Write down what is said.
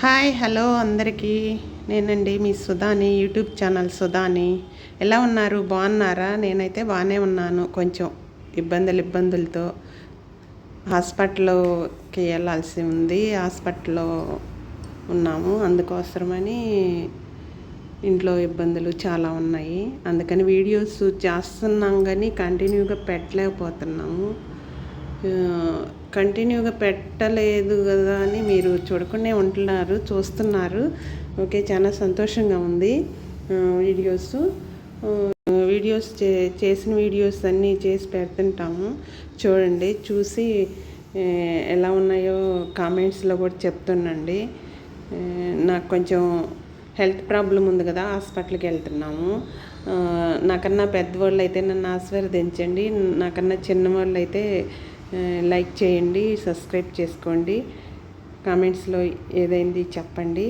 Hi hello అందరికీ నేనండి మీ సుధాని YouTube channel సుధాని. ఎలా ఉన్నారు, బాగున్నారా? నేనైతే బాగానే ఉన్నాను. కొంచెం ఇబ్బందులతో హాస్పిటల్కి వెళ్ళాల్సి ఉంది. హాస్పిటల్లో ఉన్నాము. అందుకోసమని ఇంట్లో ఇబ్బందులు చాలా ఉన్నాయి. అందుకని వీడియోస్ చేస్తున్నాం కానీ కంటిన్యూగా పెట్టలేకపోతున్నాము. కంటిన్యూగా పెట్టలేదు కదా అని మీరు చూడకుండా ఉంటున్నారు, చూస్తున్నారు. ఓకే, చాలా సంతోషంగా ఉంది. వీడియోస్ చేసిన వీడియోస్ అన్నీ చేసి పెడుతుంటాము. చూడండి, చూసి ఎలా ఉన్నాయో కామెంట్స్లో కూడా చెప్తుండండి. నాకు కొంచెం హెల్త్ ప్రాబ్లం ఉంది కదా, హాస్పిటల్కి వెళ్తున్నాము. నాకన్నా పెద్దవాళ్ళు అయితే నన్ను ఆశీర్వదించండి. నాకన్నా చిన్నవాళ్ళు అయితే లైక్ చేయండి, సబ్స్క్రైబ్ చేసుకోండి, కామెంట్స్లో ఏదైంది చెప్పండి.